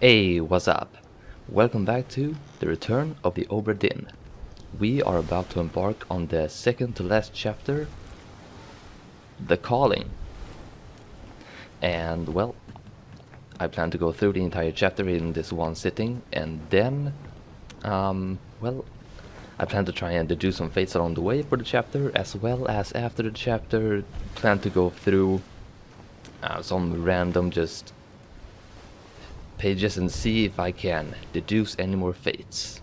Hey, what's up? Welcome back to The Return of the Obra Dinn. We are about to embark on the second to last chapter, The Calling. And well, I plan to go through the entire chapter in this one sitting, and then, I plan to try and deduce some fates along the way for the chapter, as well as after the chapter, plan to go through some random just pages and see if I can deduce any more fates.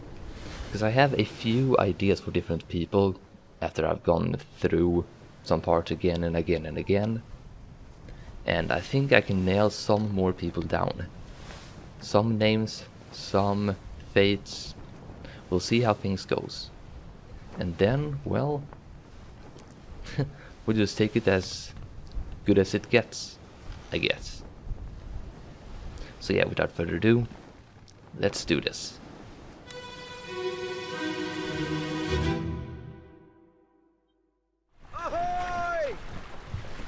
Because I have a few ideas for different people after I've gone through some parts again and again and again. And I think I can nail some more people down. Some names, some fates. We'll see how things goes. And then, well, we'll just take it as good as it gets, I guess. So yeah, without further ado, let's do this. Ahoy!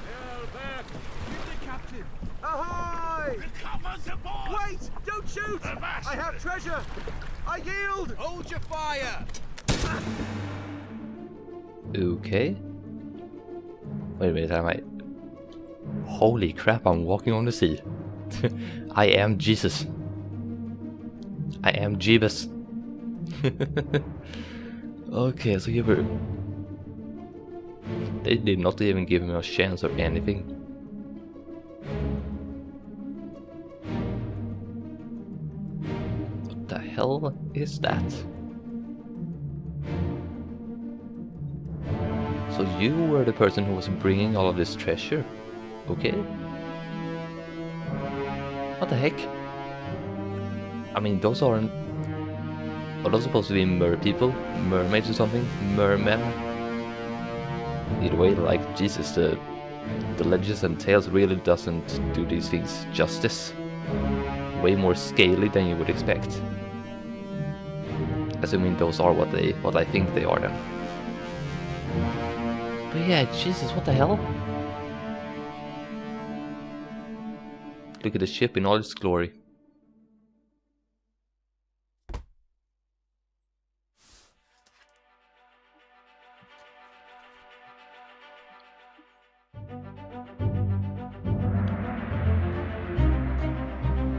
Hail back! Give the captain! Ahoy! The comers aboard! Wait! Don't shoot! Avast! I have treasure! I yield! Hold your fire! Okay. Wait a minute, am I... Holy crap, I'm walking on the sea. I am Jesus. I am Jeebus. Okay, so you were... They did not even give me a chance or anything. What the hell is that? So you were the person who was bringing all of this treasure? Okay. What the heck? I mean, those aren't... Are those supposed to be people? Mermaids or something? Mermen? Either way, like, Jesus, the Legends and Tales really doesn't do these things justice. Way more scaly than you would expect. Assuming those are what I think they are then. But yeah, Jesus, what the hell? Look at the ship in all its glory.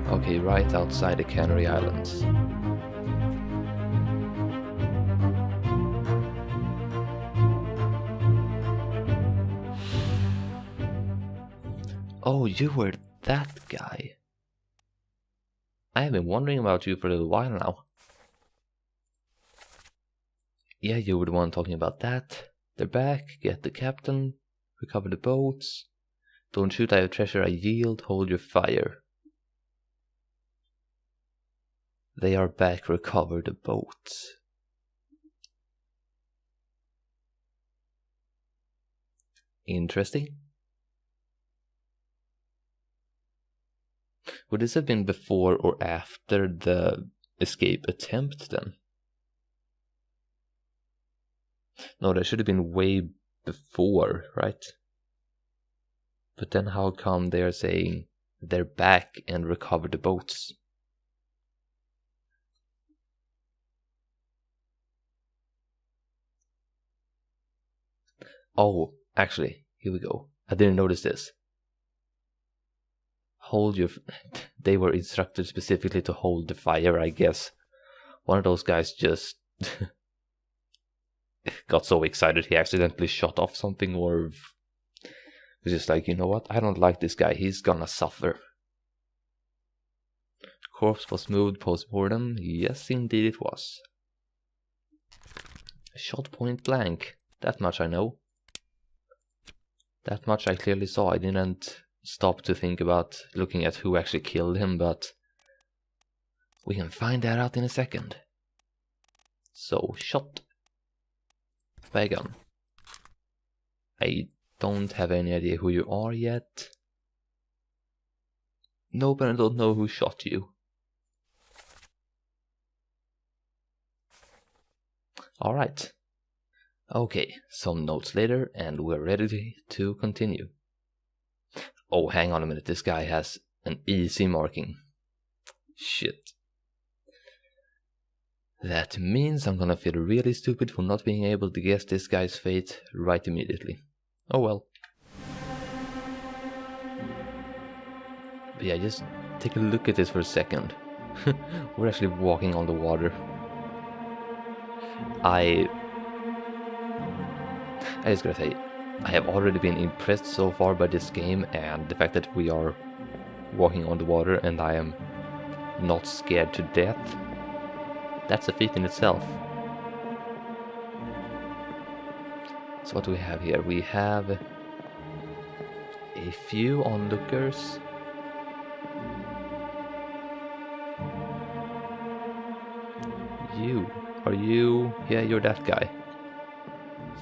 Okay, right outside the Canary Islands. Oh, you were that guy. I have been wondering about you for a little while now. Yeah, you were the one talking about that. They're back, get the captain, recover the boats. Don't shoot, I have treasure, I yield, hold your fire. They are back, recover the boats. Interesting. Would this have been before or after the escape attempt then? No, that should have been way before, right? But then how come they're saying they're back and recover the boats? Oh, actually, here we go. I didn't notice this. Hold your... They were instructed specifically to hold the fire, I guess. One of those guys just got so excited he accidentally shot off something, or was just like, you know what, I don't like this guy, he's gonna suffer. Corpse was moved post-mortem. Yes, indeed it was. Shot point blank. That much I know. That much I clearly saw. I didn't stop to think about looking at who actually killed him, but we can find that out in a second. So, shot by a gun. I don't have any idea who you are yet. Nope, and I don't know who shot you. Alright. Okay, some notes later, and we're ready to continue. Oh, hang on a minute, this guy has an easy marking. Shit. That means I'm gonna feel really stupid for not being able to guess this guy's fate right immediately. Oh well. But yeah, just take a look at this for a second. We're actually walking on the water. I just gotta say, I have already been impressed so far by this game and the fact that we are walking on the water and I am not scared to death. That's a feat in itself. So what do we have here? We have a few onlookers. You. Are you? Yeah, you're that guy.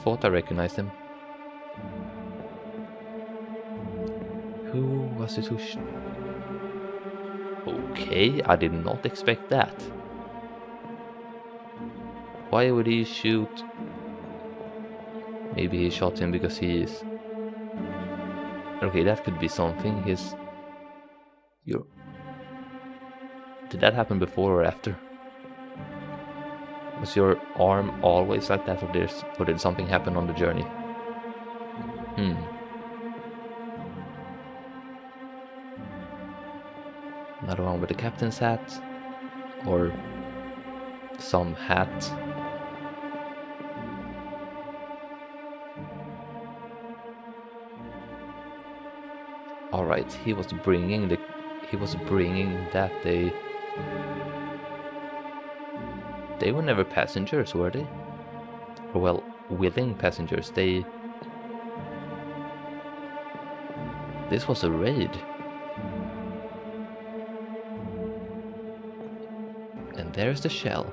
Thought I recognized him. Who was it who Okay, I did not expect that. Why would he shoot? Maybe he shot him because he is... Okay, that could be something. Did that happen before or after? Was your arm always like that, or did something happen on the journey? Another one with the captain's hat, or some hat. All right, he was bringing that they were never passengers, were they? Or well, willing passengers. This was a raid. And there's the shell.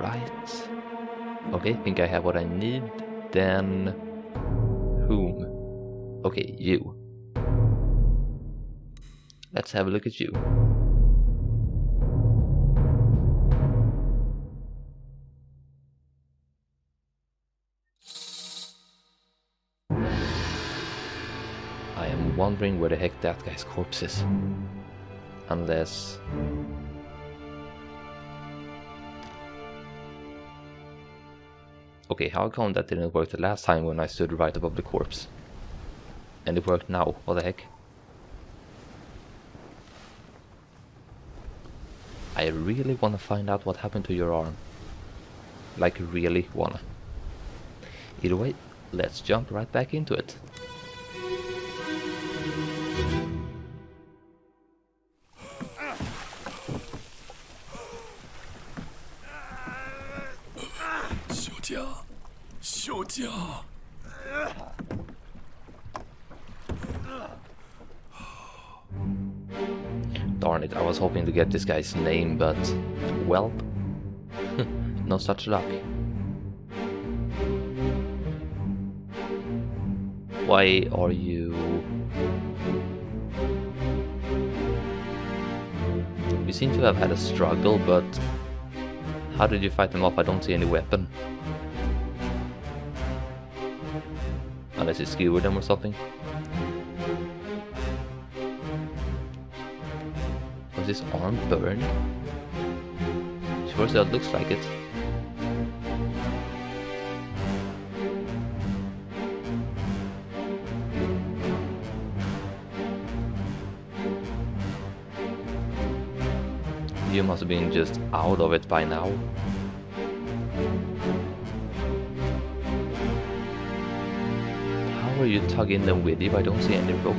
Right. Okay, think I have what I need. Then... whom? Okay, you. Let's have a look at you. I am wondering where the heck that guy's corpse is. Unless... Okay, how come that didn't work the last time when I stood right above the corpse? And it worked now, what the heck? I really wanna find out what happened to your arm. Like, really wanna. Either way, let's jump right back into it. Darn it, I was hoping to get this guy's name, but... well... no such luck. Why are you... You seem to have had a struggle, but... how did you fight them off? I don't see any weapon. Unless you skewered them or something. Was his arm burned? Sure as that looks like it. You must have been just out of it by now. How are you tugging them with you? I don't see any rope.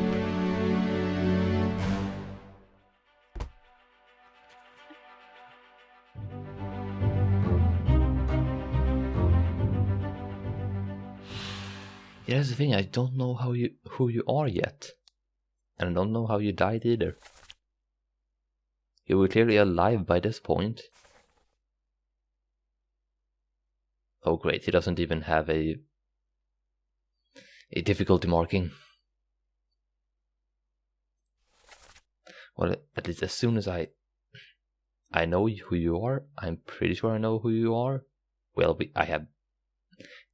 Yeah, that's the thing, I don't know who you are yet. And I don't know how you died either. You were clearly alive by this point. Oh great, he doesn't even have a difficulty marking. Well, at least as soon as I know who you are, I'm pretty sure I know who you are. Well,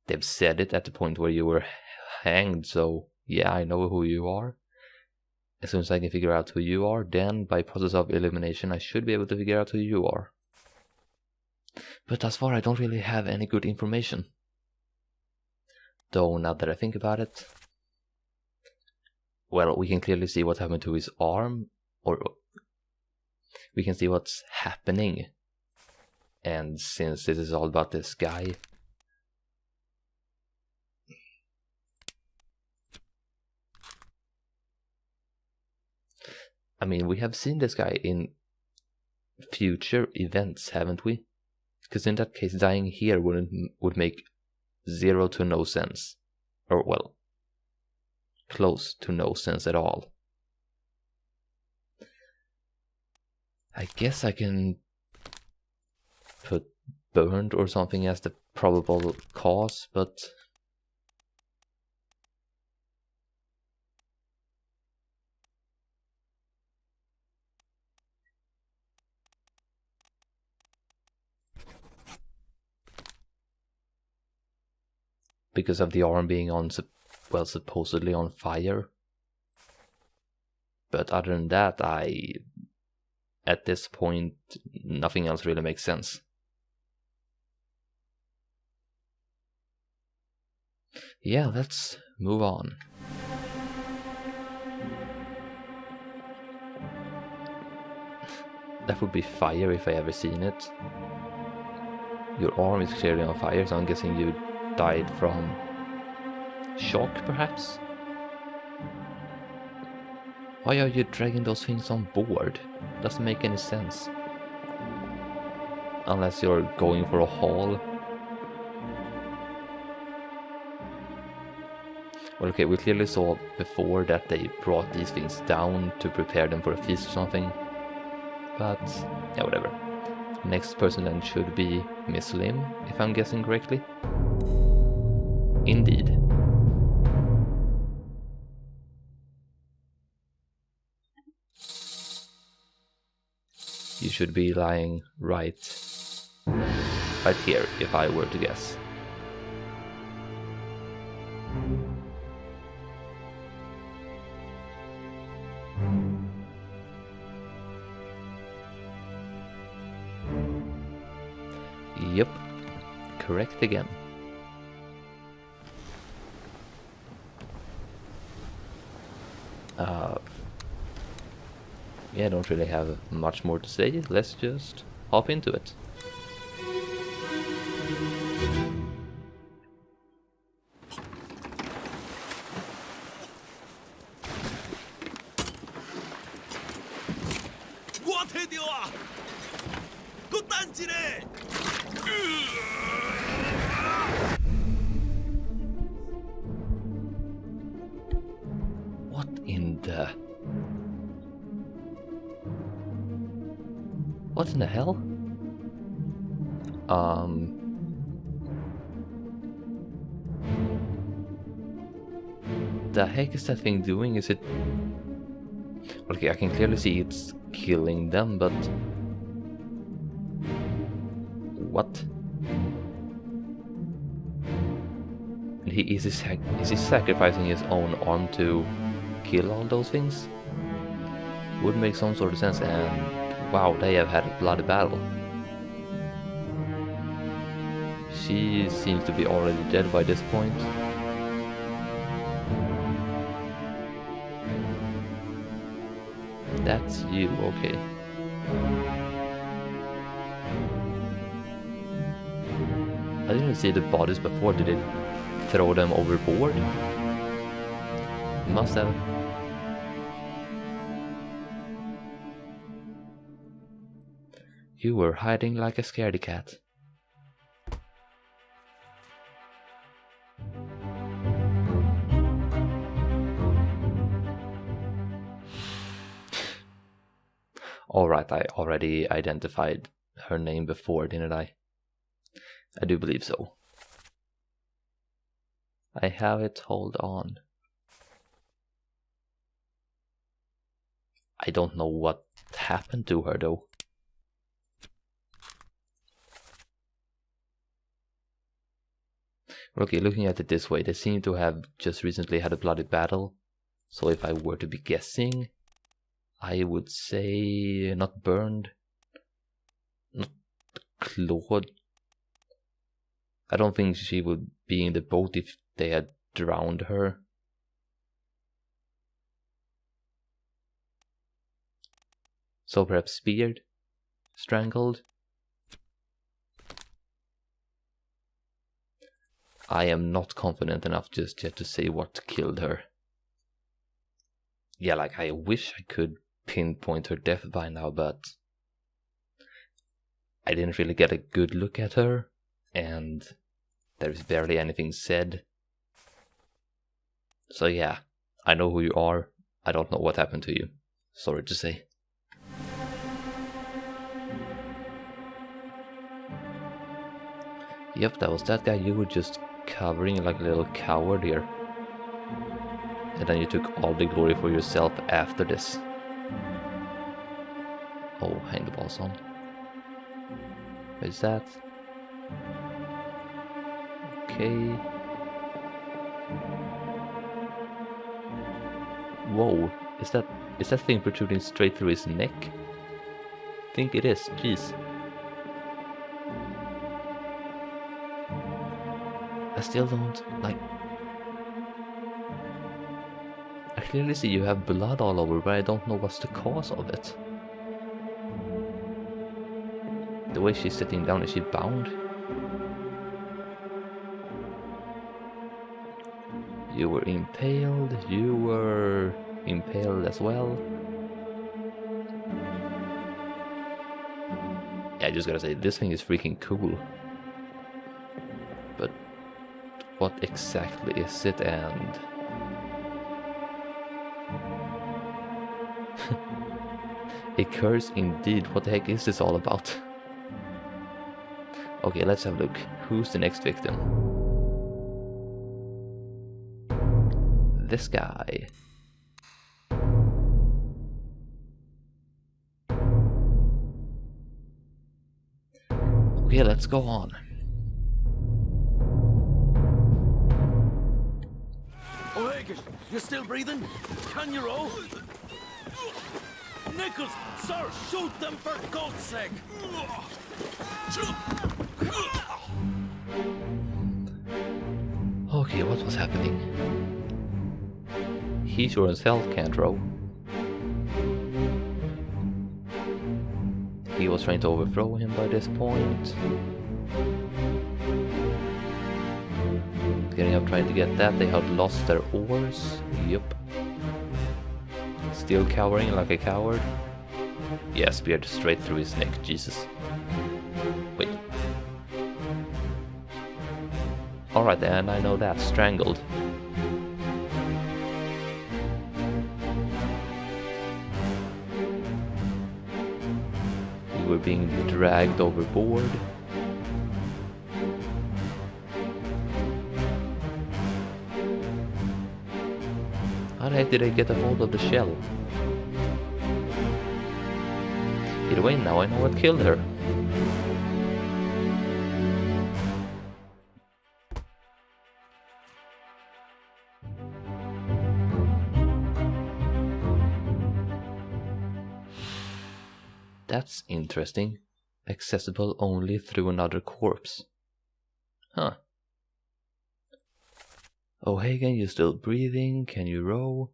they've said it at the point where you were hanged, so yeah, I know who you are. as soon as I can figure out who you are, then by process of elimination I should be able to figure out who you are. But thus far I don't really have any good information. Though now that I think about it, well, we can clearly see what happened to his arm, or we can see what's happening. And since this is all about this guy, I mean, we have seen this guy in future events, haven't we? Because in that case, dying here would make 0 to no sense. Or, well, close to no sense at all. I guess I can put burned or something as the probable cause, but because of the arm being on, well, supposedly on fire. But other than that, at this point, nothing else really makes sense. Yeah, let's move on. That would be fire if I ever seen it. Your arm is clearly on fire, so I'm guessing you died from shock, perhaps? Why are you dragging those things on board? Doesn't make any sense. Unless you're going for a haul. Well, okay, we clearly saw before that they brought these things down to prepare them for a feast or something. But, yeah, whatever. Next person then should be Miss Lim, if I'm guessing correctly. Indeed. You should be lying right here, if I were to guess. Yep, correct again. Yeah, I don't really have much more to say. Let's just hop into it. What in the... What in the hell? The heck is that thing doing? Is it... Okay, I can clearly see it's killing them, but... What? Is he sacrificing his own arm to kill all those things? Would make some sort of sense, and wow, they have had a bloody battle. She seems to be already dead by this point. That's you, okay. I didn't see the bodies before. Did it throw them overboard? Must have. You were hiding like a scaredy cat. Alright, I already identified her name before, didn't I? I do believe so. I have it, hold on. I don't know what happened to her though. Okay, looking at it this way, they seem to have just recently had a bloody battle. So if I were to be guessing, I would say not burned, not clawed. I don't think she would be in the boat if they had drowned her. So perhaps speared, strangled. I am not confident enough just yet to say what killed her. Yeah, like I wish I could pinpoint her death by now, but I didn't really get a good look at her, and there's barely anything said. So yeah, I know who you are. I don't know what happened to you. Sorry to say. Yep, that was that guy. You were just covering like a little coward here. And then you took all the glory for yourself after this. Oh, hang the balls on. What is that? Okay. Whoa, is that thing protruding straight through his neck? I think it is, jeez. I still don't, like... I clearly see you have blood all over, but I don't know what's the cause of it. The way she's sitting down, is she bound? You were impaled, you were impaled as well. Yeah, I just gotta say, this thing is freaking cool. But what exactly is it, and... A curse indeed, what the heck is this all about? Okay, let's have a look. Who's the next victim? This guy. Okay, let's go on. O'Hagan, you still breathing? Can you row? Nichols, sir, shoot them for God's sake! Okay, what was happening? He sure as hell can't row. He was trying to overthrow him by this point. Getting up trying to get that, they had lost their oars. Yup. Still cowering like a coward. Yeah, speared straight through his neck, Jesus. Wait. Alright then, I know that. Strangled. You were being dragged overboard. How the heck did I get a hold of the shell? Either way, now I know what killed her. That's interesting. Accessible only through another corpse. Huh. O'Hagan, you still breathing? Can you row?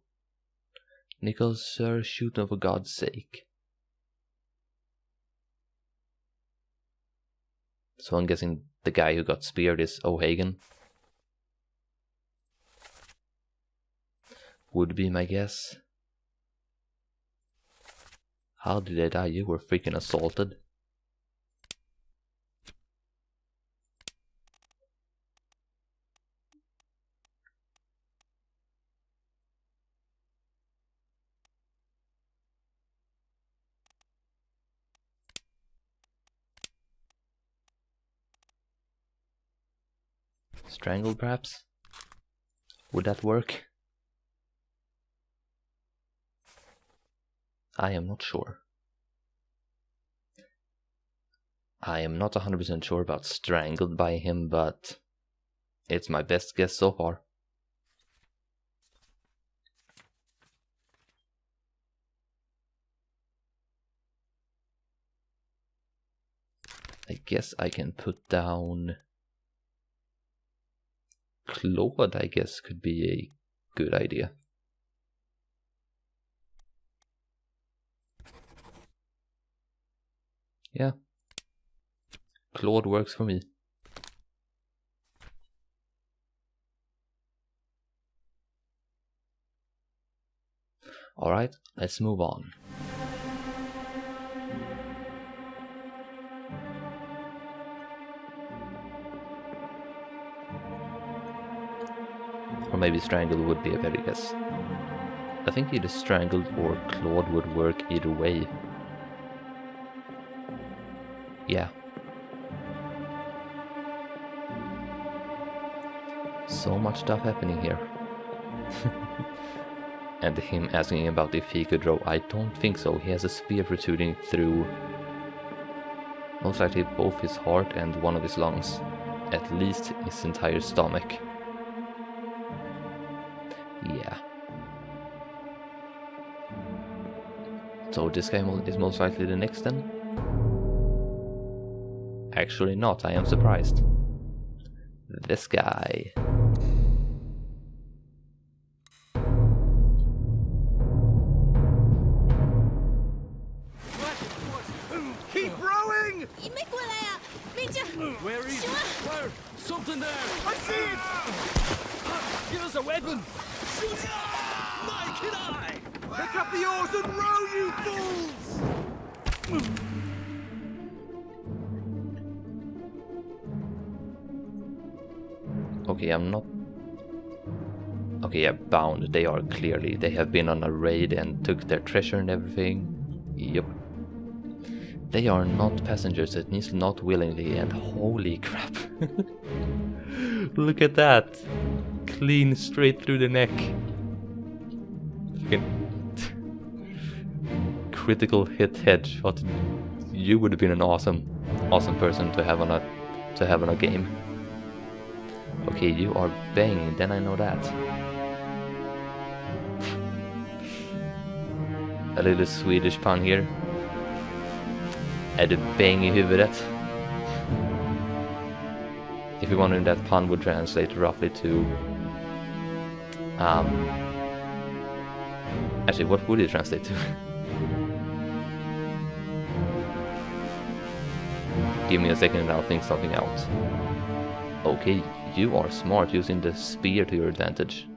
Nichols, sir, shoot them for God's sake. So I'm guessing the guy who got speared is O'Hagan. Would be my guess. How did they die? You were freaking assaulted. Strangled, perhaps? Would that work? I am not sure. I am not 100% sure about strangled by him, but it's my best guess so far. I guess I can put down Claude, I guess could be a good idea. Yeah, Claude works for me. Alright, let's move on. Or maybe strangled would be a better guess. I think either strangled or Claude would work either way. Yeah. So much stuff happening here. And him asking about if he could row, I don't think so. He has a spear protruding through most likely both his heart and one of his lungs. At least his entire stomach. Yeah. So this guy is most likely the next then? Actually not, I am surprised. This guy. Keep rowing! Where is it? Where? Something there! I see it! Give us a weapon! My kid eye! Pick up the oars and row, you fools! Okay, I'm not... Okay, yeah, bound. They are clearly. They have been on a raid and took their treasure and everything. Yup. They are not passengers, at least not willingly, and holy crap. Look at that. Clean straight through the neck. Critical hit headshot. You would have been an awesome person to have on a game. Okay, you are bang, then I know that. A little Swedish pun here. Är du bang I huvudet? If you're wondering, that pun would translate roughly to... Actually, what would it translate to? Give me a second and I'll think something out. Okay, you are smart using the spear to your advantage.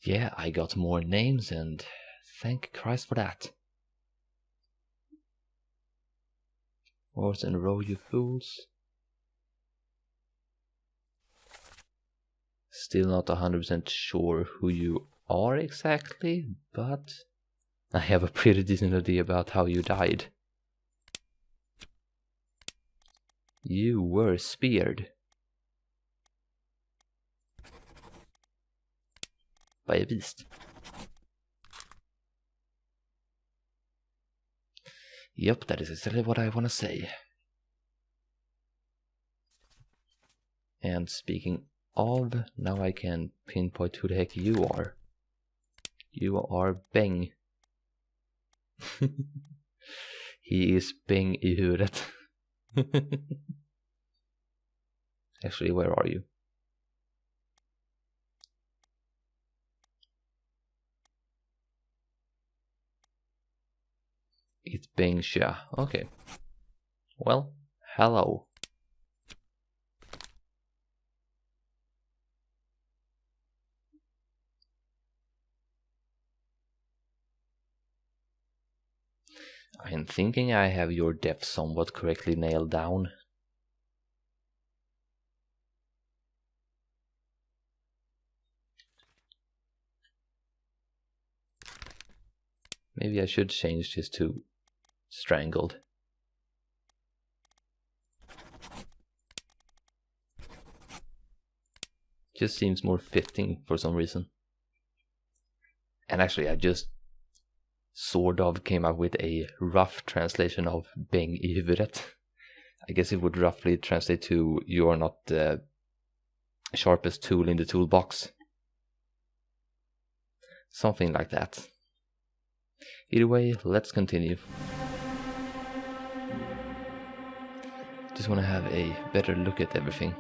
Yeah, I got more names and thank Christ for that. Oars and row, you fools. Still not 100% sure who you are exactly, but I have a pretty decent idea about how you died. You were speared. By a beast. Yep, that is exactly what I want to say. And speaking of, now I can pinpoint who the heck you are. You are Beng. He is Beng I huvudet. Actually, where are you? It's Beng Xia. Okay. Well, hello. I'm thinking I have your depth somewhat correctly nailed down. Maybe I should change this to strangled. Just seems more fitting for some reason. And actually I just sort of came up with a rough translation of bäng i huvudet. I guess it would roughly translate to "you're not the sharpest tool in the toolbox." Something like that. Either way, let's continue. Just want to have a better look at everything.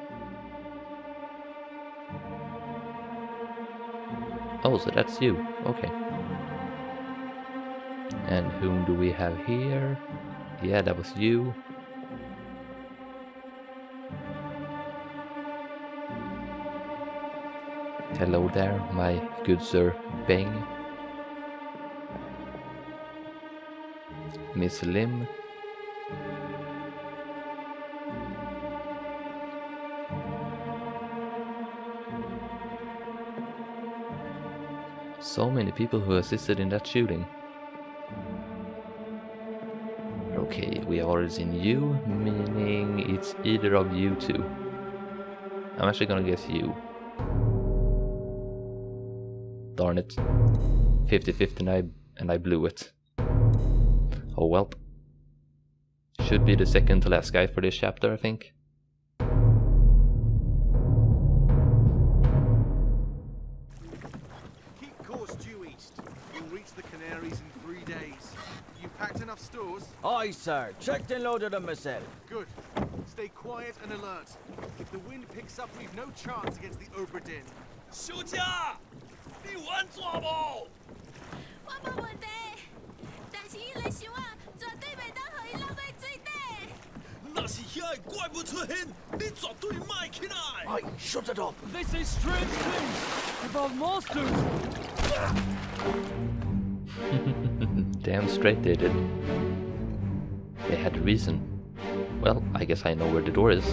Oh, so that's you. Okay. And whom do we have here? Yeah, that was you. Hello there, my good sir Beng. Miss Lim. So many people who assisted in that shooting. Okay, we have already seen you, meaning it's either of you two. I'm actually gonna guess you. Darn it. 50-50 and I blew it. Oh well. Should be the second to last guy for this chapter, I think. Keep course due east. You'll reach the Canaries in 3 days. You packed enough stores? Aye, sir. Checked and loaded them myself. Good. Stay quiet and alert. If the wind picks up, we've no chance against the Obra Dinn. 休假，你稳做不？我冇问题，但是伊来想啊，绝对袂当互伊落去水底。那是遐个怪物出现，你绝对卖起来。 Aye, shut it up. They say strange things about monsters. Damn straight they did. They had a reason. Well, I guess I know where the door is.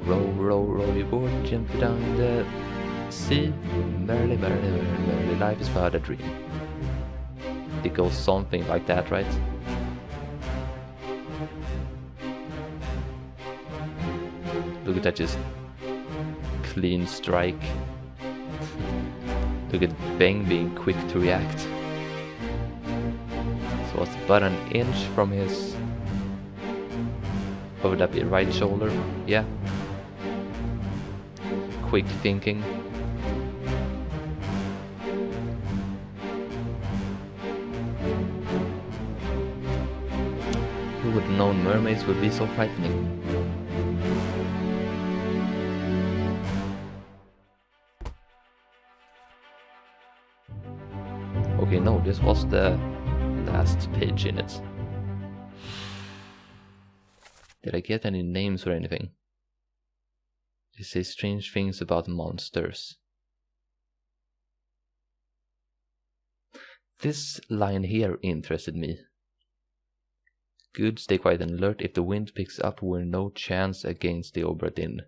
Row, row, row your boat, jump down the sea. Merrily, merrily, merrily, merrily, life is but a dream. It goes something like that, right? Look at that, just clean strike. Look at Beng being quick to react. So it's about an inch from his... What would that be? Right shoulder? Yeah. Quick thinking. Who would have known mermaids would be so frightening? Okay, no, this was the last page in it. Did I get any names or anything? They say strange things about monsters. This line here interested me. Good, stay quiet and alert. If the wind picks up, we're no chance against the Obra Dinn.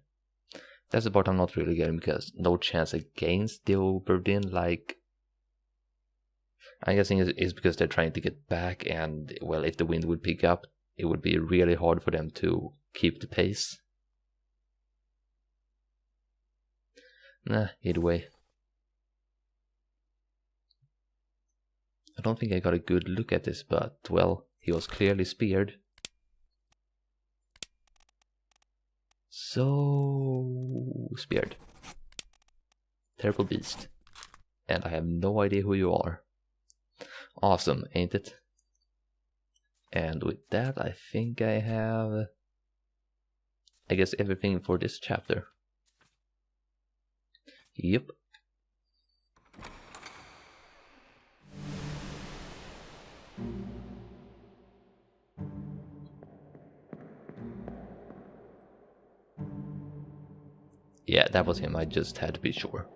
That's the part I'm not really getting, because no chance against the Obra Dinn, like... I'm guessing it's because they're trying to get back, and, well, if the wind would pick up, it would be really hard for them to keep the pace. Nah, either way. I don't think I got a good look at this, but, well, he was clearly speared. So... speared. Terrible beast. And I have no idea who you are. Awesome, ain't it? And with that, I think I have... I guess everything for this chapter. Yep. Yeah, that was him. I just had to be sure.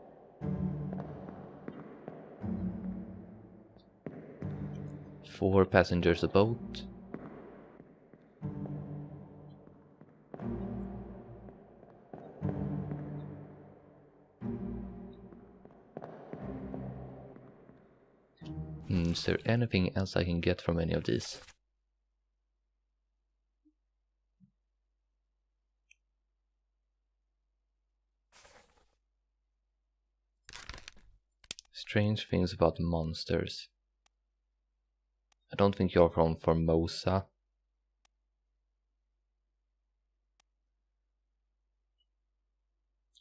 Four passengers aboard. Is there anything else I can get from any of these? strange things about monsters. I don't think you're from Formosa.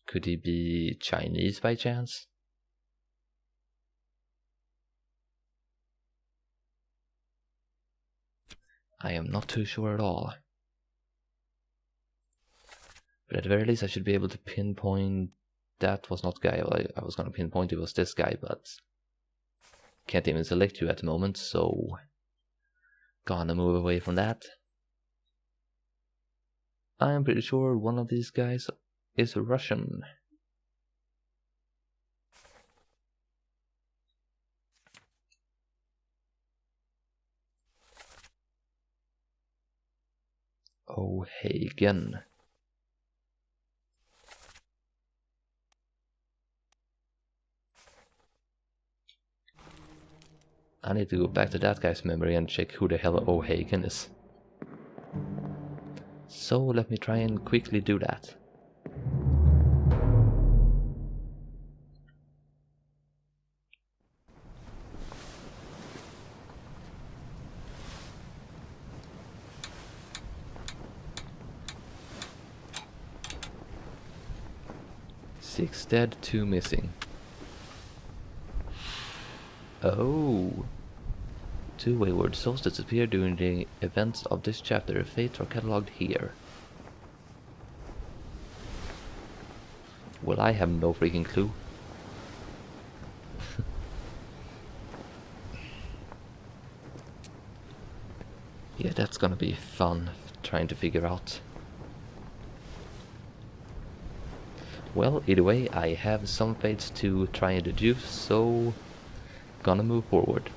Could he be Chinese by chance? I am not too sure at all. But at the very least I should be able to pinpoint that was not guy. I was gonna pinpoint it was this guy, but can't even select you at the moment, so gonna move away from that. I'm pretty sure one of these guys is Russian. O'Hagan. I need to go back to that guy's memory and check who the hell O'Hagan is. So let me try and quickly do that. Six dead, 2 missing. Oh! 2 wayward souls disappeared during the events of this chapter. Fates are catalogued here. Well, I have no freaking clue. Yeah, that's gonna be fun trying to figure out. Well, either way, I have some fates to try and deduce, so gonna move forward.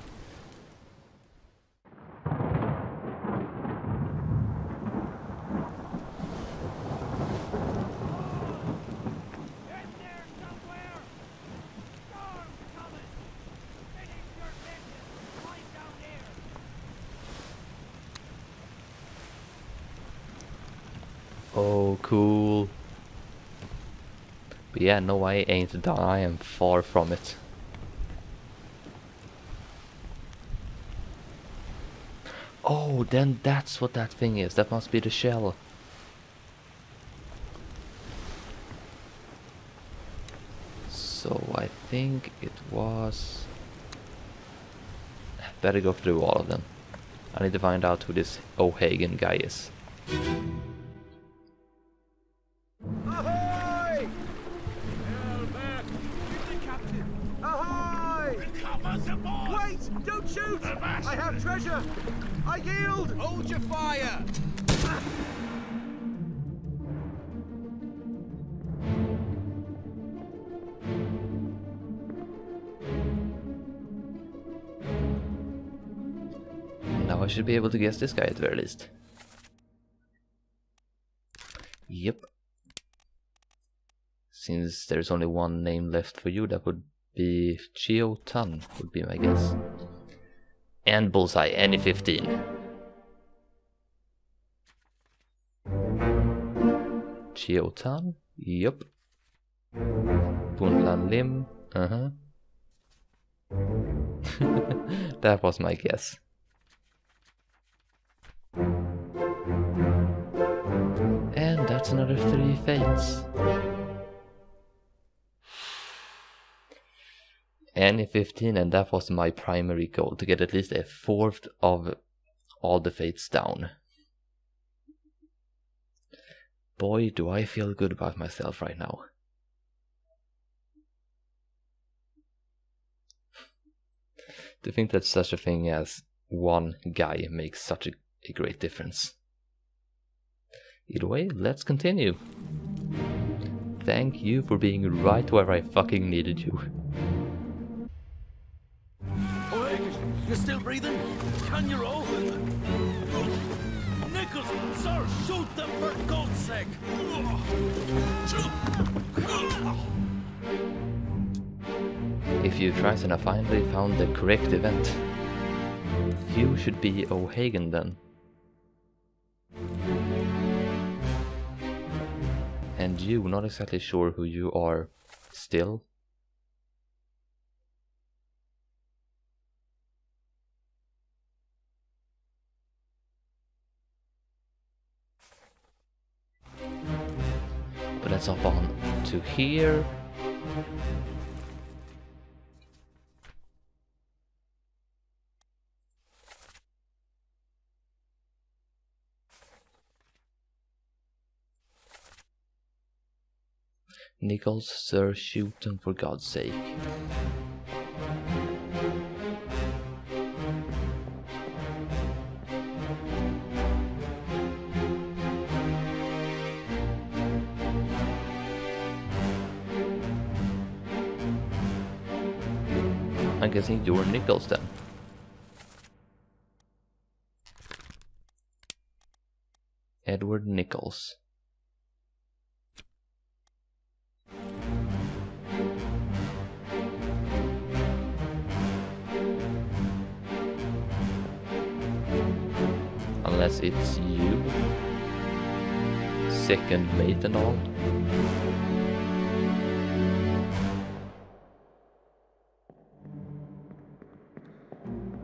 Oh, cool. But yeah, no, I ain't done. I am far from it. Oh, then that's what that thing is. That must be the shell. So I think it was... Better go through all of them. I need to find out who this O'Hagan guy is. Ahoy! Hell back! Captain! Ahoy! Wait! Don't shoot! I have treasure! I yield! Hold your fire! Now I should be able to guess this guy at the very least. Yep. Since there's only one name left for you, that would be Chio Tan, would be my guess. And bullseye, any 15. Chio Tan, yep. Punlan Lim, That was my guess. And that's another 3 fates. Any 15, and that was my primary goal, to get at least a 4th of all the fates down. Boy, do I feel good about myself right now. To think that such a thing as one guy makes such a great difference. Either way, let's continue. Thank you for being right where I fucking needed you. You still breathing? Can you roll? Nichols, sir, shoot them for God's sake! If you tries and I finally found the correct event, you should be O'Hagan then. And you, not exactly sure who you are still. But let's hop on to here. Nichols, sir, shoot them for God's sake. I'm guessing you're Nichols then. Edward Nichols. Unless it's you. Second mate and all.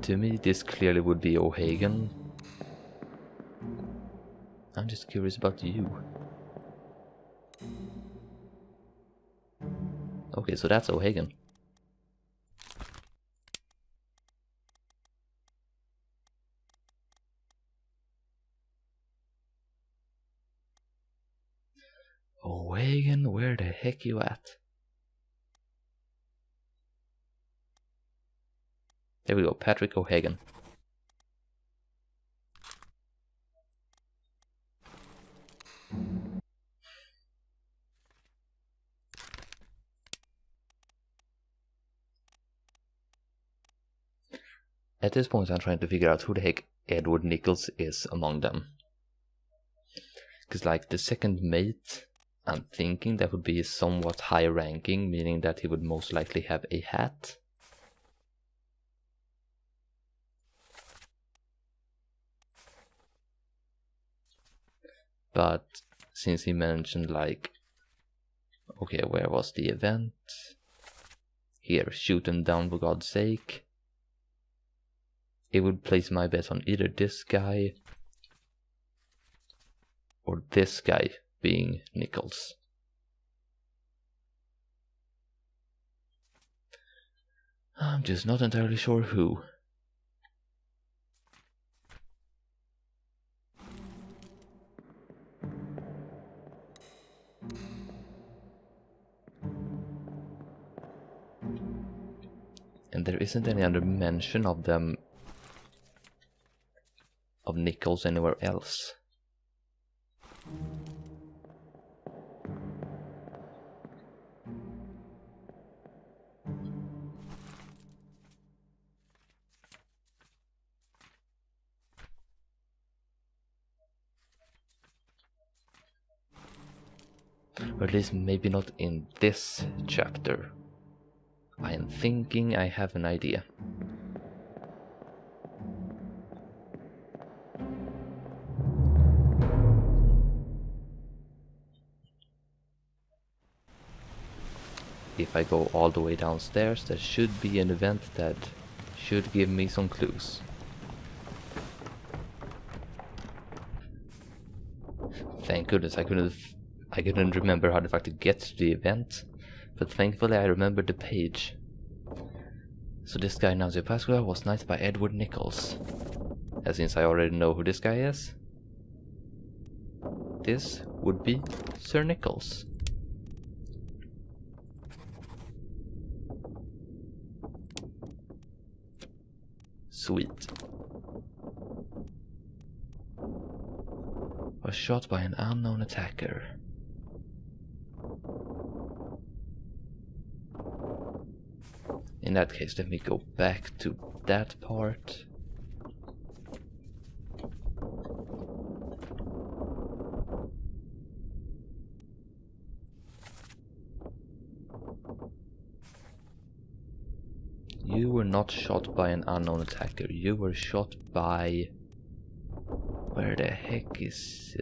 To me, this clearly would be O'Hagan. I'm just curious about you. Okay, so that's O'Hagan. O'Hagan, where the heck you at? There we go, Patrick O'Hagan. At this point I'm trying to figure out who the heck Edward Nichols is among them. Because like the second mate, I'm thinking that would be somewhat high ranking, meaning that he would most likely have a hat. But since he mentioned like, okay, where was the event? Here, shoot him down for God's sake. It would place my bet on either this guy or this guy being Nichols. I'm just not entirely sure who. And there isn't any other mention of them, of Nichols anywhere else. Or at least maybe not in this chapter. I am thinking I have an idea. If I go all the way downstairs, there should be an event that should give me some clues. Thank goodness I couldn't remember how the fuck to get to the event, but thankfully I remembered the page. So this guy Nancy Pasqua was knighted by Edward Nichols. And since I already know who this guy is, this would be Sir Nichols. Sweet. Was shot by an unknown attacker. In that case, let me go back to that part. You were not shot by an unknown attacker. You were shot by... Where the heck is...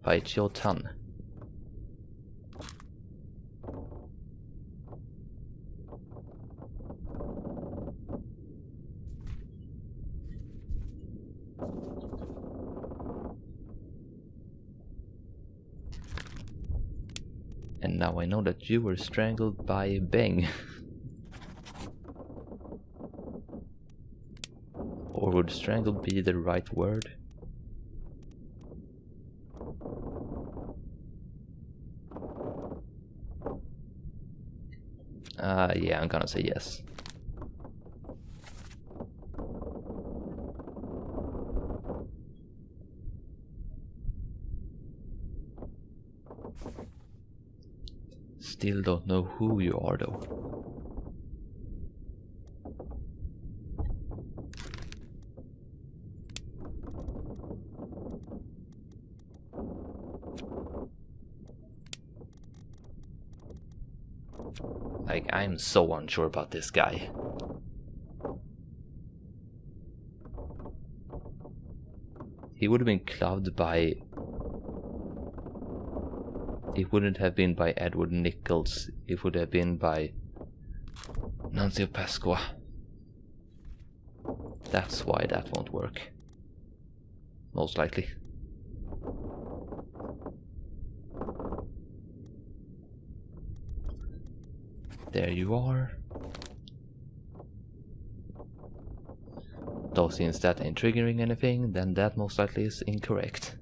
by Chiotan. And now I know that you were strangled by Beng. Or would strangled be the right word? Yeah, I'm gonna say yes. Still don't know who you are though. Like, I'm so unsure about this guy. He would have been clubbed by... It wouldn't have been by Edward Nichols. It would have been by Nuncio Pasqua. That's why that won't work. Most likely. There you are. Though since that ain't triggering anything, then that most likely is incorrect.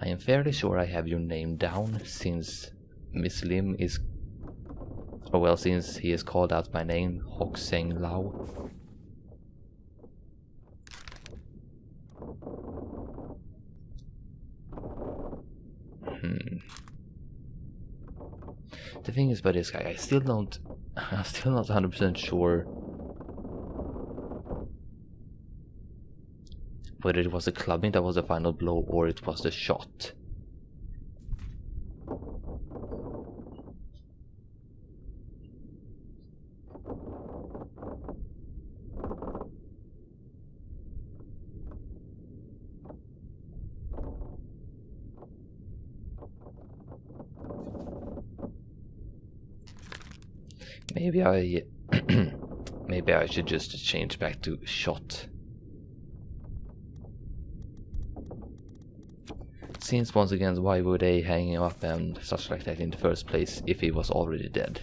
I am fairly sure I have your name down, since Miss Lim is... Or well, since he is called out by name, Hock Seng Lao. The thing is about this guy, I'm still not 100% sure whether it was the clubbing that was the final blow or it was the shot. Maybe maybe I should just change back to shot. Since once again, why would they hang him up and such like that in the first place if he was already dead?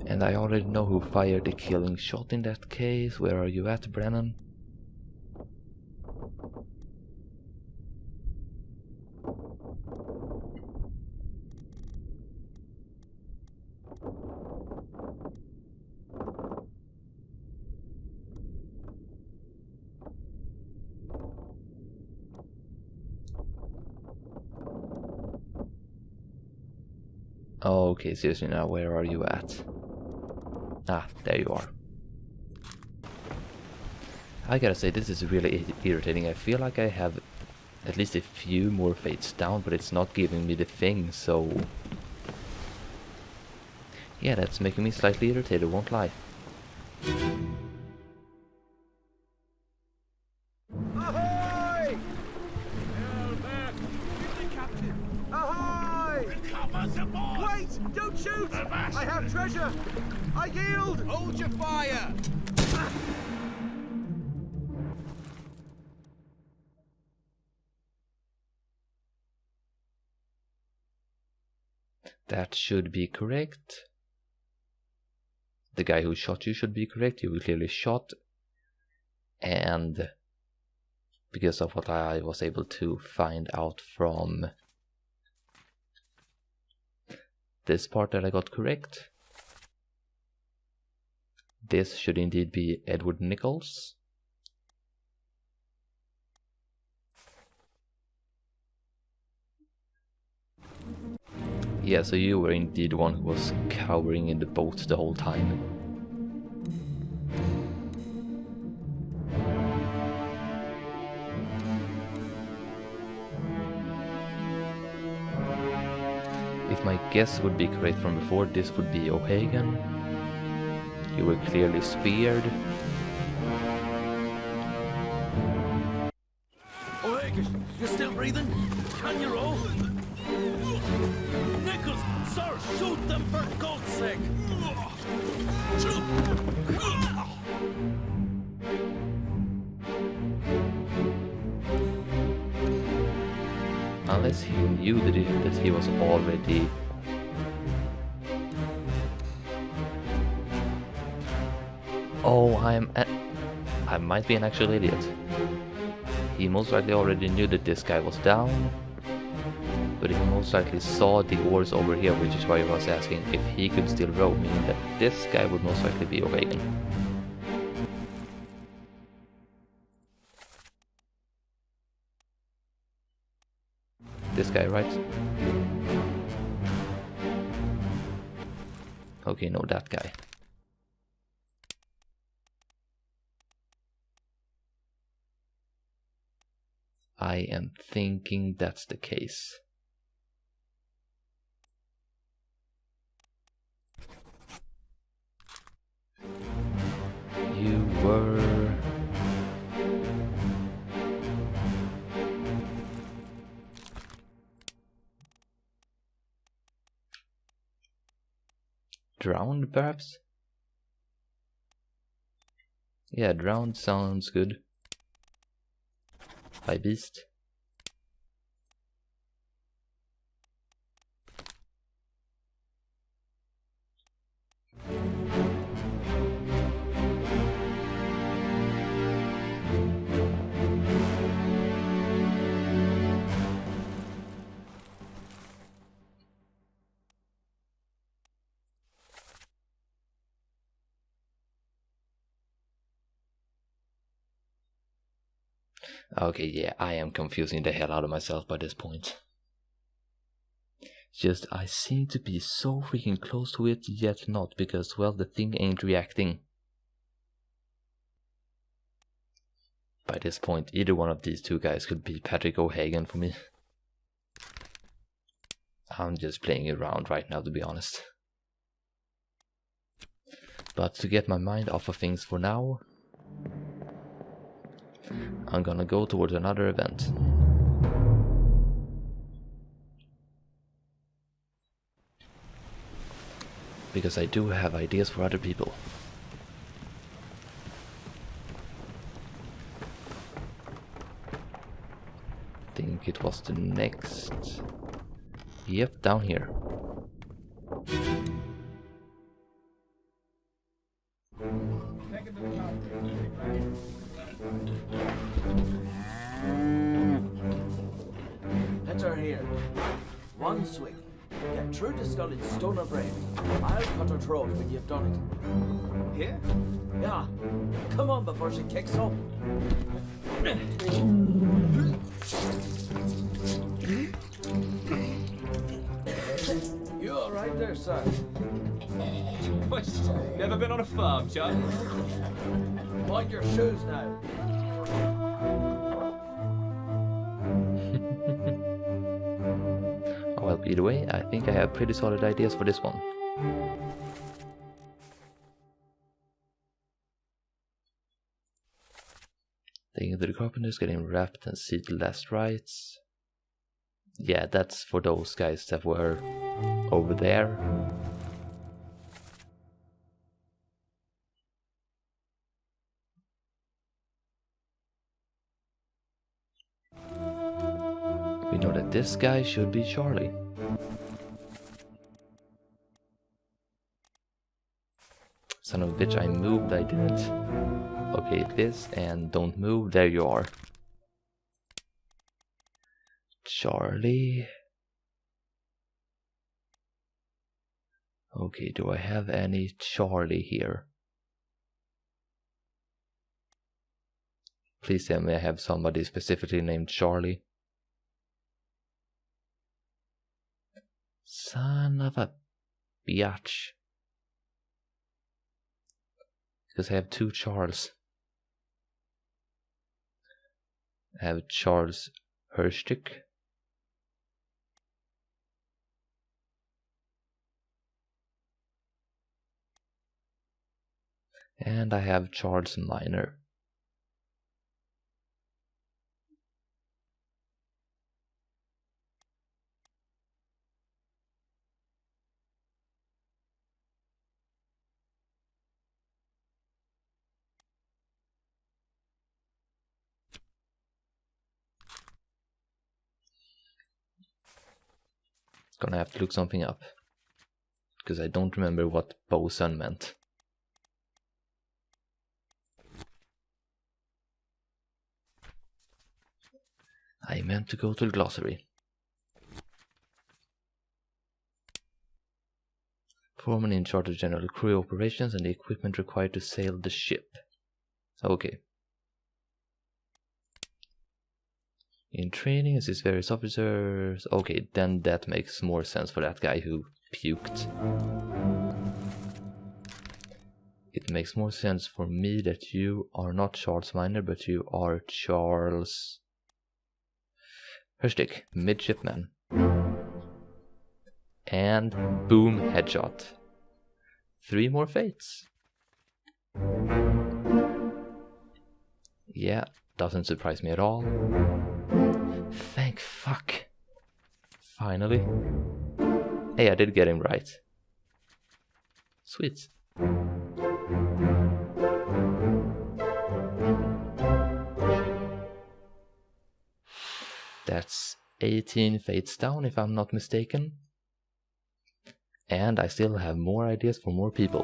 And I already know who fired the killing shot in that case. Where are you at, Brennan? Okay, seriously now, where are you at? Ah, there you are. I gotta say, this is really irritating. I feel like I have at least a few more fates down, but it's not giving me the thing, so... Yeah, that's making me slightly irritated, won't lie. Ahoy! Hail back! Give the captain! Ahoy! Wait! Don't shoot! I have treasure! I yield! Hold your fire! That should be correct. The guy who shot you should be correct. You were clearly shot. And because of what I was able to find out from this part that I got correct, this should indeed be Edward Nichols. Yeah, so you were indeed the one who was cowering in the boat the whole time. If my guess would be correct from before, this would be O'Hagan. You were clearly speared. O'Hagan, Aegis, you still breathing? Can you row? Nichols, sir, shoot them for God's sake! Unless he knew that he was already... Oh, I might be an actual idiot. He most likely already knew that this guy was down, but he most likely saw the oars over here, which is why he was asking if he could still row, meaning that this guy would most likely be O'Hagan. This guy, right? Okay, no, that guy. I am thinking that's the case. You were... drowned, perhaps? Yeah, drowned sounds good. By beast. Okay, yeah, I am confusing the hell out of myself by this point. Just, I seem to be so freaking close to it, yet not, because, well, the thing ain't reacting. By this point, either one of these two guys could be Patrick O'Hagan for me. I'm just playing around right now, to be honest. But to get my mind off of things for now, I'm gonna go towards another event. Because I do have ideas for other people. I think it was the next... Yep, down here. Enter here. One swing. Get through the skull in stone or brain. I'll cut her throat when you've done it. Here? Yeah. Come on before she kicks up. You all right there, sir? Never been on a farm, Chuck? Mind your shoes now. Well, either way, I think I have pretty solid ideas for this one. Taking to the carpenters, getting wrapped and seated last rites. Yeah, that's for those guys that were over there. We know that this guy should be Charlie. Son of a bitch, I moved, I didn't. Okay, this, and don't move, there you are. Charlie. Okay, do I have any Charlie here? Please tell me I have somebody specifically named Charlie. Son of a biatch. Because I have two Charles. I have Charles Herstick. And I have Charles Minor. Gonna have to look something up. Because I don't remember what bosun meant. I meant to go to the glossary. Foreman in charge of general crew operations and the equipment required to sail the ship. Okay. In training, assist various officers. Okay, then that makes more sense for that guy who puked. It makes more sense for me that you are not Charles Miner, but you are Charles Herstick, midshipman. And boom, headshot. 3 more fates. Yeah, doesn't surprise me at all. Thank fuck. Finally. Hey, I did get him right. Sweet. That's 18 fates down if I'm not mistaken. And I still have more ideas for more people.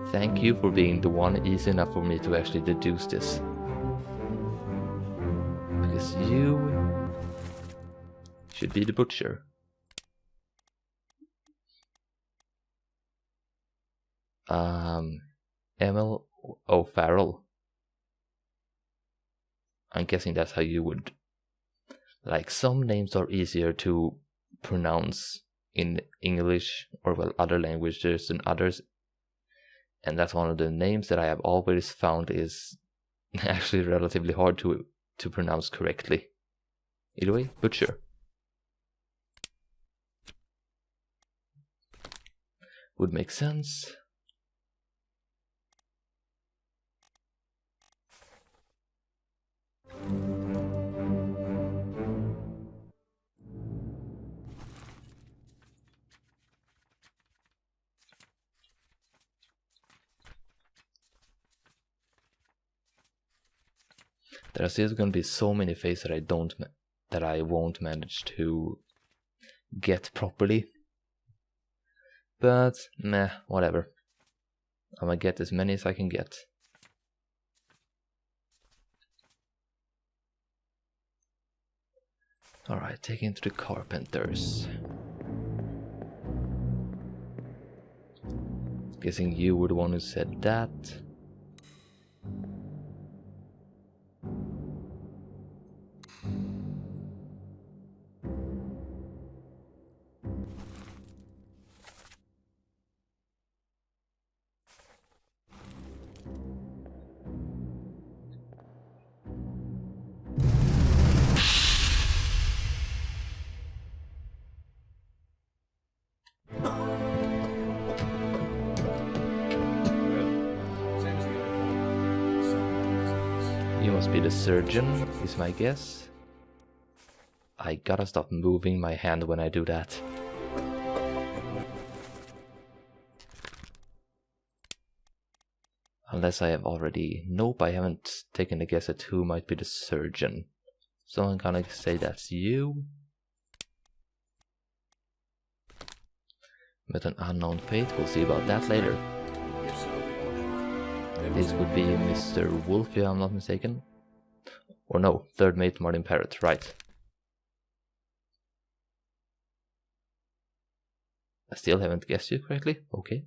Thank you for being the one easy enough for me to actually deduce this. Because you should be the butcher. Emil O'Farrell. I'm guessing that's how you would... Like, some names are easier to pronounce in English or, well, other languages than others. And that's one of the names that I have always found is actually relatively hard to pronounce correctly. Either way, butcher. Would make sense. There are still going to be so many phases that I won't manage to get properly. But meh, whatever. I'm gonna get as many as I can get. Alright, taking to the carpenters. Guessing you were the one who said that. You must be the surgeon, is my guess. I gotta stop moving my hand when I do that. Unless I have already... Nope, I haven't taken a guess at who might be the surgeon. So I'm gonna say that's you. Met an unknown fate, we'll see about that later. This would be Mr. Wolf, if I'm not mistaken. Or no, third mate Martin Parrott, right. I still haven't guessed you correctly, okay.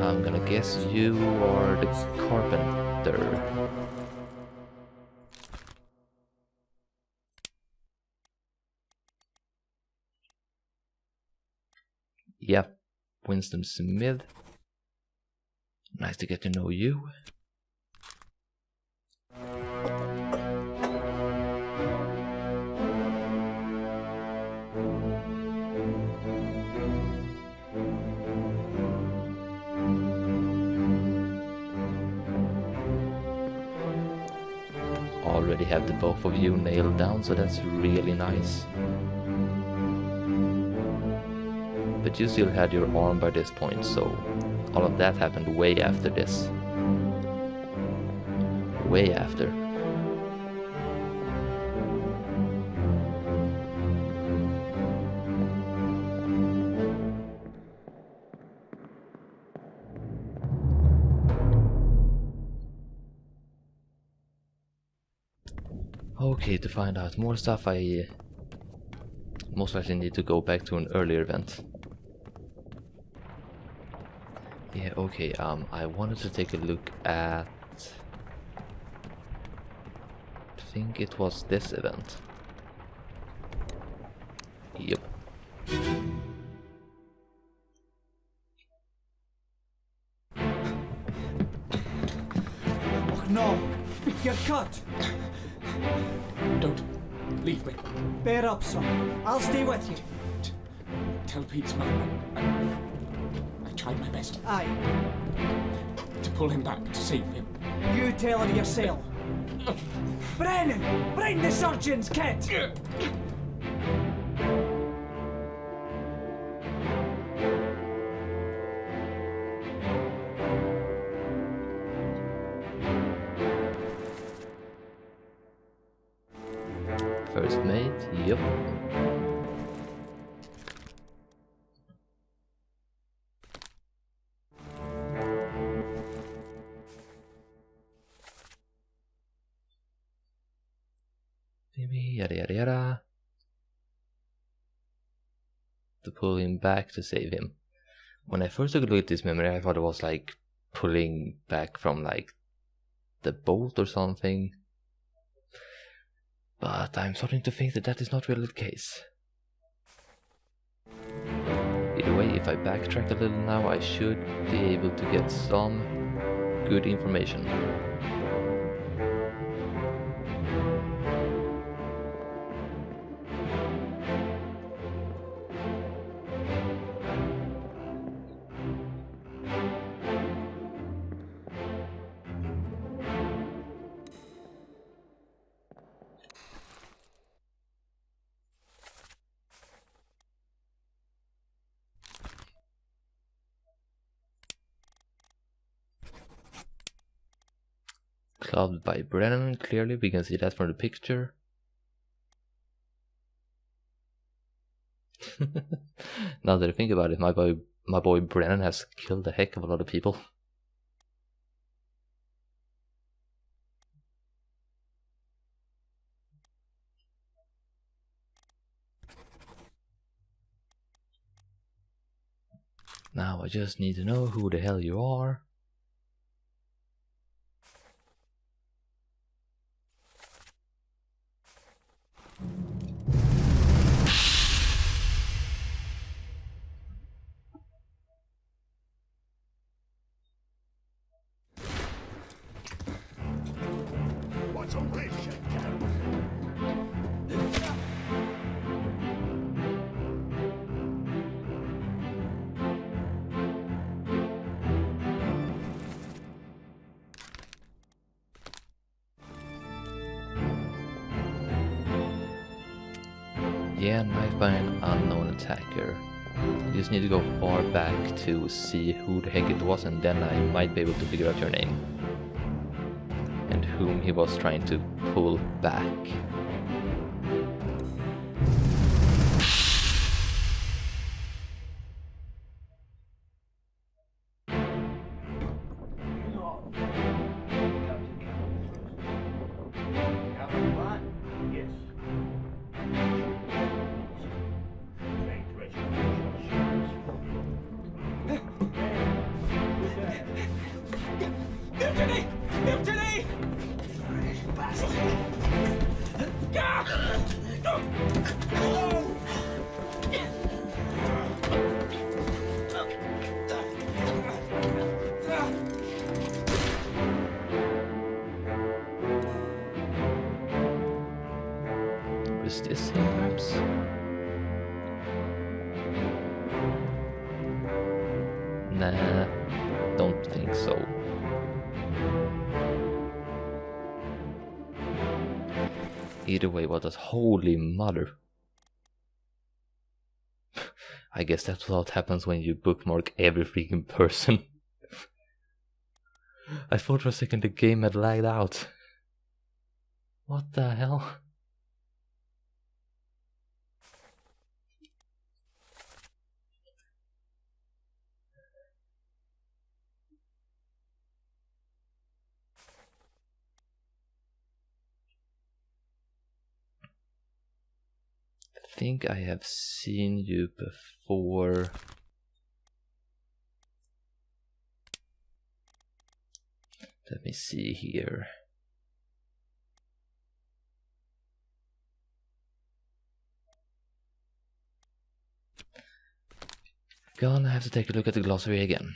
I'm gonna guess you are the carpenter. Yep, Winston Smith. Nice to get to know you. Already have the both of you nailed down, so that's really nice. But you still had your arm by this point, so all of that happened way after this. Way after. Okay, to find out more stuff I most likely need to go back to an earlier event. Yeah, okay, I wanted to take a look at... I think it was this event. Yep. Oh no! You're cut! Don't leave me. Bear up, son. I'll stay with you. Tell Pete's mother I tried my best Aye, to pull him back, to save him. you tell her yourself. Brennan! Bring the surgeon's kit! First mate, yep. Maybe yada yada yada. To pull him back to save him. When I first took a look at this memory, I thought it was like pulling back from like the boat or something. But I'm starting to think that that is not really the case. Either way, if I backtrack a little now, I should be able to get some good information. Clubbed by Brennan, clearly we can see that from the picture. Now that I think about it, my boy Brennan has killed a heck of a lot of people. Now I just need to know who the hell you are. What's on this, shakedown? Yeah, knife by an unknown attacker. You just need to go far back to see who the heck it was, and then I might be able to figure out your name. And whom he was trying to pull back. Mutiny! Mutiny! Was this him, perhaps? Nah, don't think so. Either way, what does holy mother? I guess that's what happens when you bookmark every freaking person. I thought for a second the game had lagged out. What the hell? I think I have seen you before. Let me see here. Gonna have to take a look at the glossary again.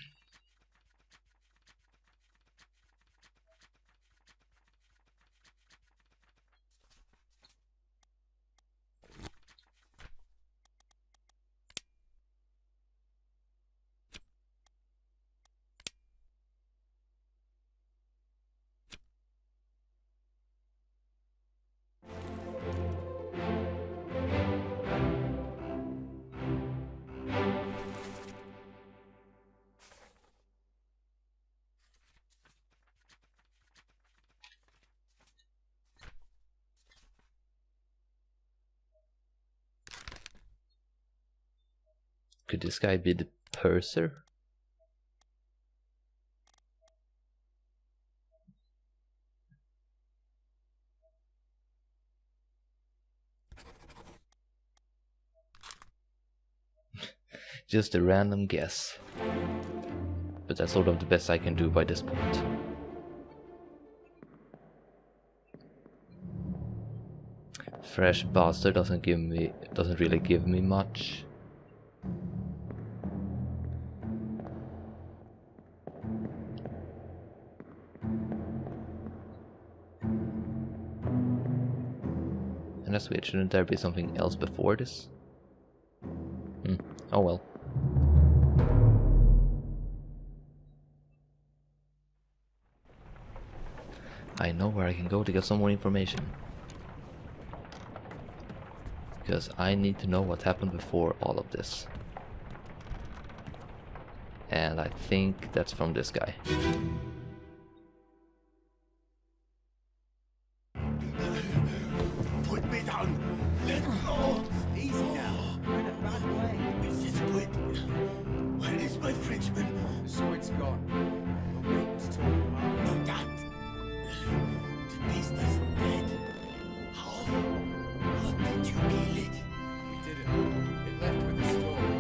Could this guy be the purser? Just a random guess. But that's sort of the best I can do by this point. Fresh bastard doesn't really give me much. And that's weird, shouldn't there be something else before this? Oh well. I know where I can go to get some more information. Because I need to know what happened before all of this. And I think that's from this guy. Put me down. Let go. Easy now. You're in a bad way. Is this squid? Where is my Frenchman? The squid's gone. Your mate was talking about. No, that. The beast is dead. How? How did you kill it? We didn't. It left with the storm.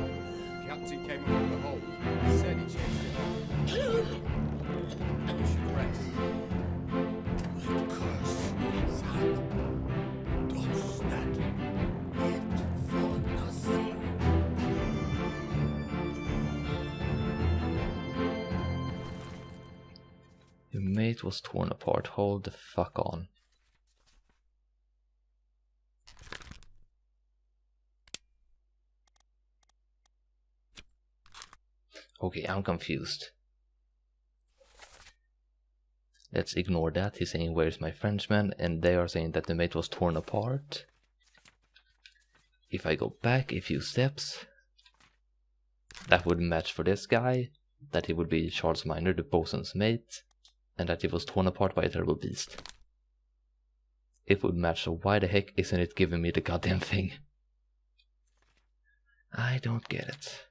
Captain came up with the hold. He said he changed it. You should rest. My curse. That. Does that meant for nothing? Your mate was torn apart. Hold the fuck on. Okay, I'm confused. Let's ignore that. He's saying, where's my Frenchman? And they are saying that the mate was torn apart. If I go back a few steps, that would match for this guy. That he would be Charles Minor, the bosun's mate. And that he was torn apart by a terrible beast. It would match, so why the heck isn't it giving me the goddamn thing? I don't get it.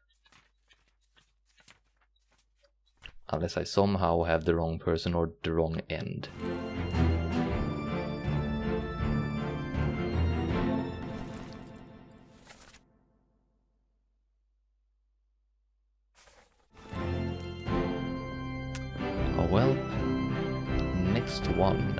Unless I somehow have the wrong person or the wrong end. Oh well. Next one.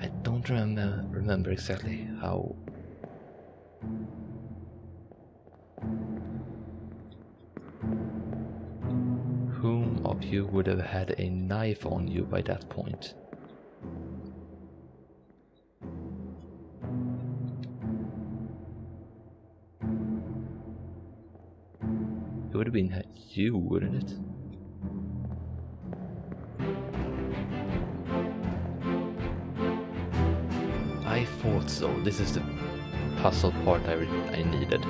I don't remember exactly how. Whom of you would have had a knife on you by that point? would have been you, wouldn't it? I thought so. This is the puzzle part I needed.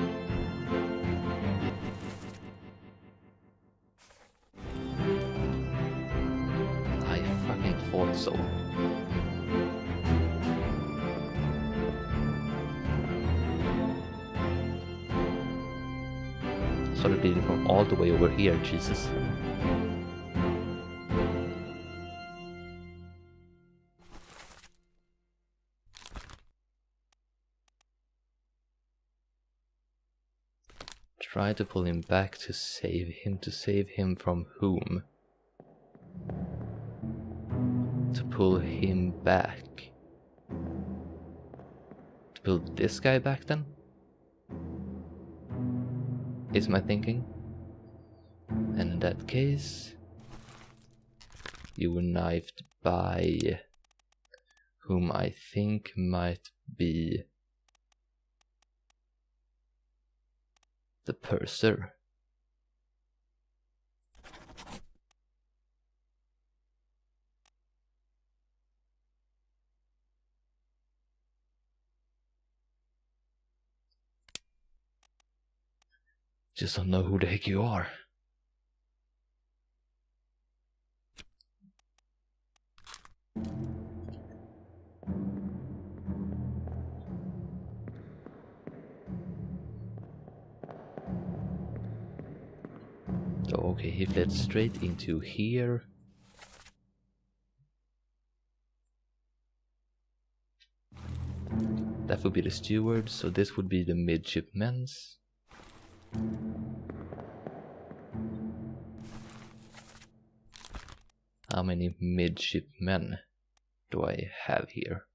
I fucking thought so. Started bleeding from all the way over here, Jesus. Try to pull him back to save him from whom? To pull him back. To pull this guy back then? Is my thinking. And in that case, you were knifed by whom I think might be the purser. Just don't know who the heck you are. So, okay, he fled straight into here. That would be the steward, so this would be the midshipmen's. How many midshipmen do I have here?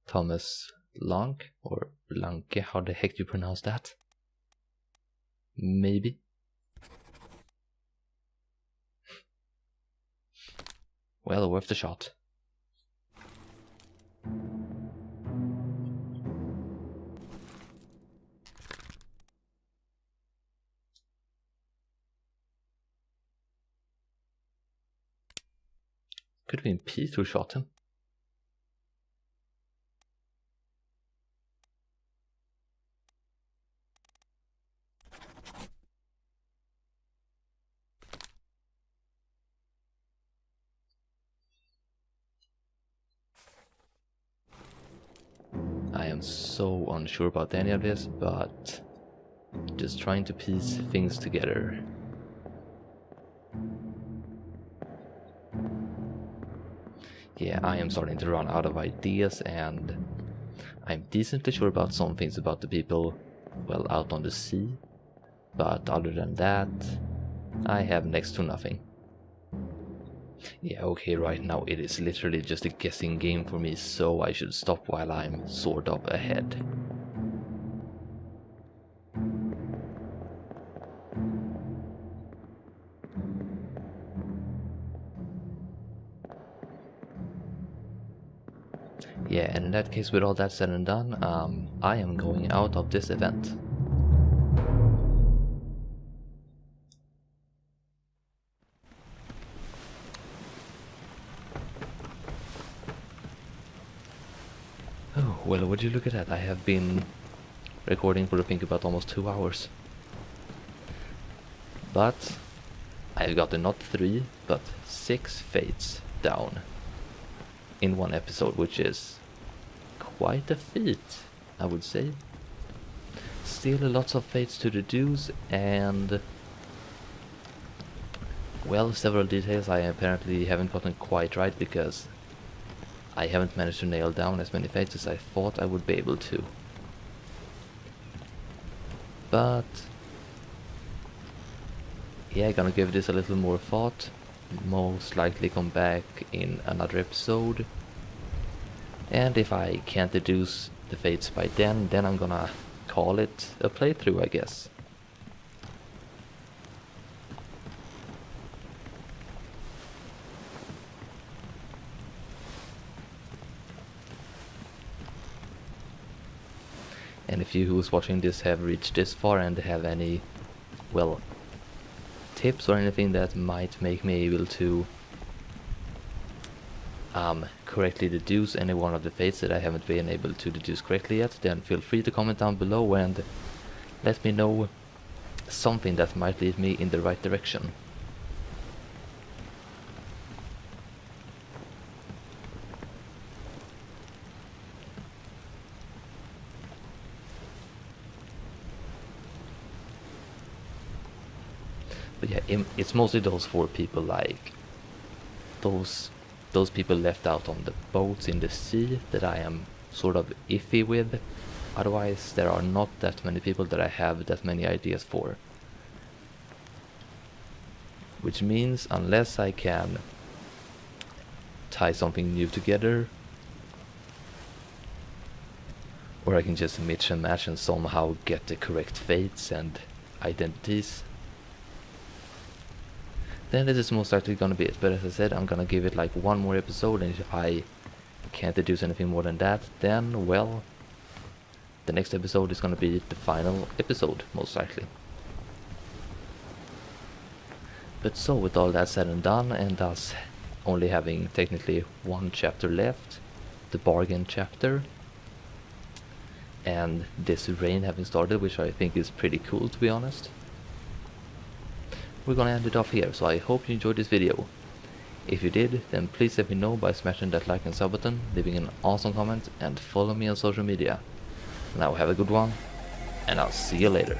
Thomas Blanc, or Blanke, how the heck do you pronounce that? Maybe. Well, worth the shot. Could have been Pete who shot him. I am so unsure about any of this, but just trying to piece things together. Yeah, I am starting to run out of ideas, and I'm decently sure about some things about the people, well, out on the sea. But other than that, I have next to nothing. Yeah, okay, right now it is literally just a guessing game for me, so I should stop while I'm sort of ahead. Yeah, and in that case, with all that said and done, I am going out of this event. Oh, well, would you look at that? I have been recording for I think about almost 2 hours. But I've gotten not 3, but 6 fates down in one episode, which is quite a feat, I would say. Still lots of fates to deduce, and well, several details I apparently haven't gotten quite right because I haven't managed to nail down as many fates as I thought I would be able to. But yeah, gonna give this a little more thought. Most likely come back in another episode, and if I can't deduce the fates by then I'm gonna call it a playthrough, I guess. And if you who's watching this have reached this far and have any, well, tips or anything that might make me able to correctly deduce any one of the fates that I haven't been able to deduce correctly yet, then feel free to comment down below and let me know something that might lead me in the right direction. But yeah, it's mostly those 4 people, like those people left out on the boats in the sea that I am sort of iffy with. Otherwise, there are not that many people that I have that many ideas for. Which means, unless I can tie something new together, or I can just mix and match and somehow get the correct fates and identities, then this is most likely gonna be it. But as I said, I'm gonna give it like 1 more episode, and if I can't deduce anything more than that, then, well, the next episode is gonna be the final episode, most likely. But so, with all that said and done, and us only having technically 1 chapter left, the bargain chapter, and this rain having started, which I think is pretty cool, to be honest, we're gonna end it off here. So I hope you enjoyed this video. If you did, then please let me know by smashing that like and sub button, leaving an awesome comment, and follow me on social media. Now have a good one, and I'll see you later.